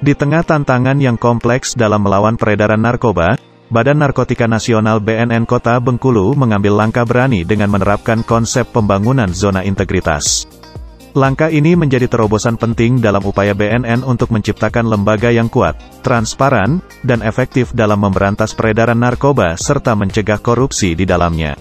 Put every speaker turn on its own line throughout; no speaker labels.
Di tengah tantangan yang kompleks dalam melawan peredaran narkoba, Badan Narkotika Nasional BNN Kota Bengkulu mengambil langkah berani dengan menerapkan konsep pembangunan zona integritas. Langkah ini menjadi terobosan penting dalam upaya BNN untuk menciptakan lembaga yang kuat, transparan, dan efektif dalam memberantas peredaran narkoba serta mencegah korupsi di dalamnya.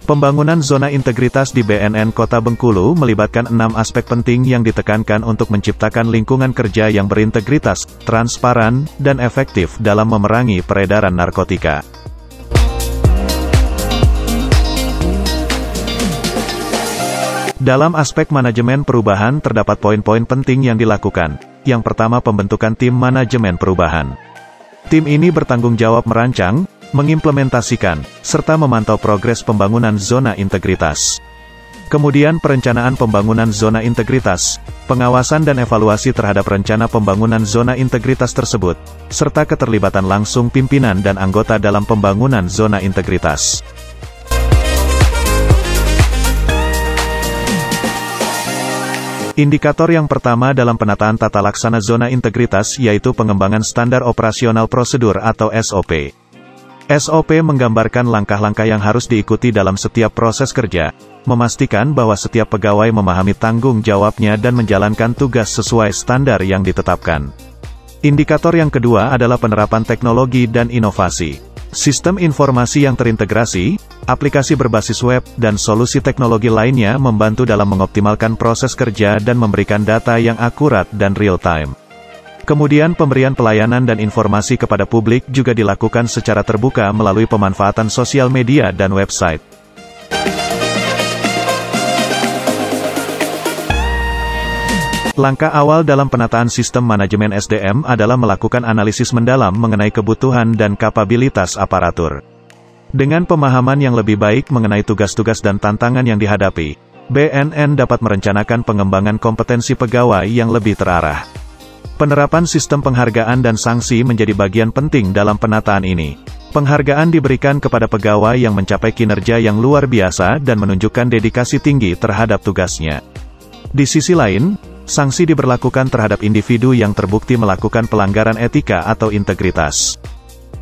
Pembangunan zona integritas di BNN Kota Bengkulu melibatkan 6 aspek penting yang ditekankan untuk menciptakan lingkungan kerja yang berintegritas, transparan, dan efektif dalam memerangi peredaran narkotika. Dalam aspek manajemen perubahan terdapat poin-poin penting yang dilakukan. Yang pertama, pembentukan tim manajemen perubahan. Tim ini bertanggung jawab merancang, mengimplementasikan, serta memantau progres pembangunan zona integritas. Kemudian perencanaan pembangunan zona integritas, pengawasan dan evaluasi terhadap rencana pembangunan zona integritas tersebut, serta keterlibatan langsung pimpinan dan anggota dalam pembangunan zona integritas. Indikator yang pertama dalam penataan tata laksana zona integritas yaitu pengembangan standar operasional prosedur atau SOP. SOP menggambarkan langkah-langkah yang harus diikuti dalam setiap proses kerja, memastikan bahwa setiap pegawai memahami tanggung jawabnya dan menjalankan tugas sesuai standar yang ditetapkan. Indikator yang kedua adalah penerapan teknologi dan inovasi. Sistem informasi yang terintegrasi, aplikasi berbasis web, dan solusi teknologi lainnya membantu dalam mengoptimalkan proses kerja dan memberikan data yang akurat dan real-time. Kemudian pemberian pelayanan dan informasi kepada publik juga dilakukan secara terbuka melalui pemanfaatan sosial media dan website. Langkah awal dalam penataan sistem manajemen SDM adalah melakukan analisis mendalam mengenai kebutuhan dan kapabilitas aparatur. Dengan pemahaman yang lebih baik mengenai tugas-tugas dan tantangan yang dihadapi, BNN dapat merencanakan pengembangan kompetensi pegawai yang lebih terarah. Penerapan sistem penghargaan dan sanksi menjadi bagian penting dalam penataan ini. Penghargaan diberikan kepada pegawai yang mencapai kinerja yang luar biasa dan menunjukkan dedikasi tinggi terhadap tugasnya. Di sisi lain, sanksi diberlakukan terhadap individu yang terbukti melakukan pelanggaran etika atau integritas.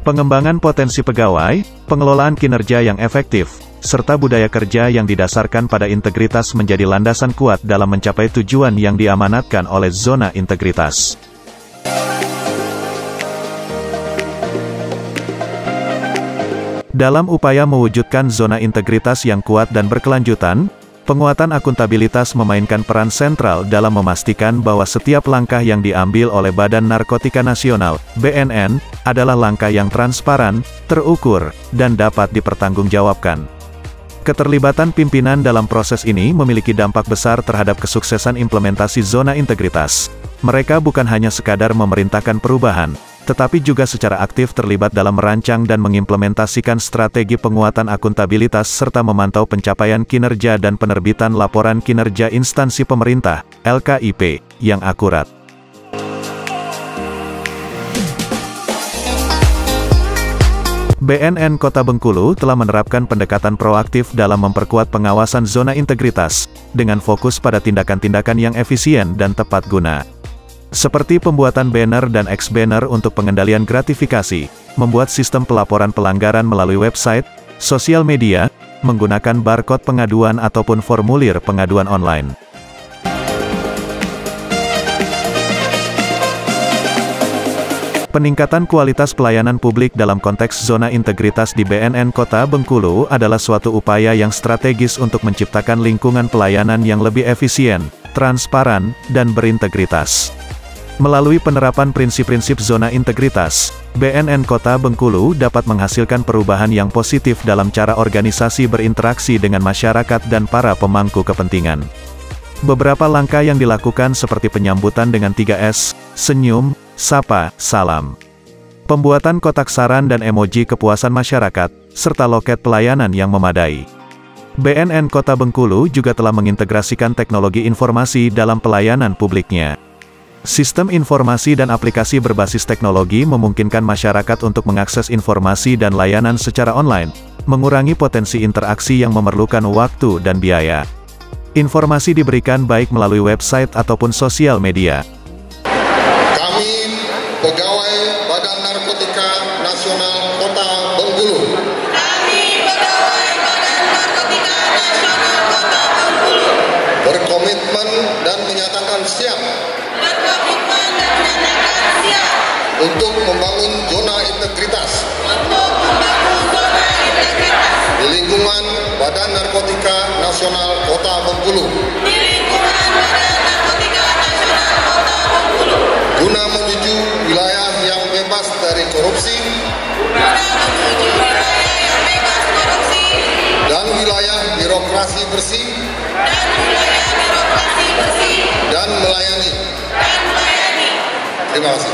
Pengembangan potensi pegawai, pengelolaan kinerja yang efektif, serta budaya kerja yang didasarkan pada integritas menjadi landasan kuat dalam mencapai tujuan yang diamanatkan oleh zona integritas. Dalam upaya mewujudkan zona integritas yang kuat dan berkelanjutan, penguatan akuntabilitas memainkan peran sentral dalam memastikan bahwa setiap langkah yang diambil oleh Badan Narkotika Nasional, BNN, adalah langkah yang transparan, terukur, dan dapat dipertanggungjawabkan. Keterlibatan pimpinan dalam proses ini memiliki dampak besar terhadap kesuksesan implementasi zona integritas. Mereka bukan hanya sekadar memerintahkan perubahan, tetapi juga secara aktif terlibat dalam merancang dan mengimplementasikan strategi penguatan akuntabilitas serta memantau pencapaian kinerja dan penerbitan laporan kinerja instansi pemerintah, LKIP, yang akurat. BNN Kota Bengkulu telah menerapkan pendekatan proaktif dalam memperkuat pengawasan zona integritas, dengan fokus pada tindakan-tindakan yang efisien dan tepat guna. Seperti pembuatan banner dan X-banner untuk pengendalian gratifikasi, membuat sistem pelaporan pelanggaran melalui website, sosial media, menggunakan barcode pengaduan ataupun formulir pengaduan online. Peningkatan kualitas pelayanan publik dalam konteks zona integritas di BNN Kota Bengkulu adalah suatu upaya yang strategis untuk menciptakan lingkungan pelayanan yang lebih efisien, transparan, dan berintegritas. Melalui penerapan prinsip-prinsip zona integritas, BNN Kota Bengkulu dapat menghasilkan perubahan yang positif dalam cara organisasi berinteraksi dengan masyarakat dan para pemangku kepentingan. Beberapa langkah yang dilakukan seperti penyambutan dengan 3S, senyum, sapa, salam. Pembuatan kotak saran dan emoji kepuasan masyarakat, serta loket pelayanan yang memadai. BNN Kota Bengkulu juga telah mengintegrasikan teknologi informasi dalam pelayanan publiknya. Sistem informasi dan aplikasi berbasis teknologi memungkinkan masyarakat untuk mengakses informasi dan layanan secara online, mengurangi potensi interaksi yang memerlukan waktu dan biaya. Informasi diberikan baik melalui website ataupun sosial media.
Kami pegawai Badan Narkotika Nasional Kota Bengkulu.
Kami pegawai Badan Narkotika Nasional Kota Bengkulu
Berkomitmen dan menyatakan siap untuk membangun zona integritas di lingkungan Badan Narkotika Nasional Kota Bengkulu. Guna menuju wilayah yang bebas dari korupsi dan wilayah birokrasi bersih dan melayani. Terima kasih.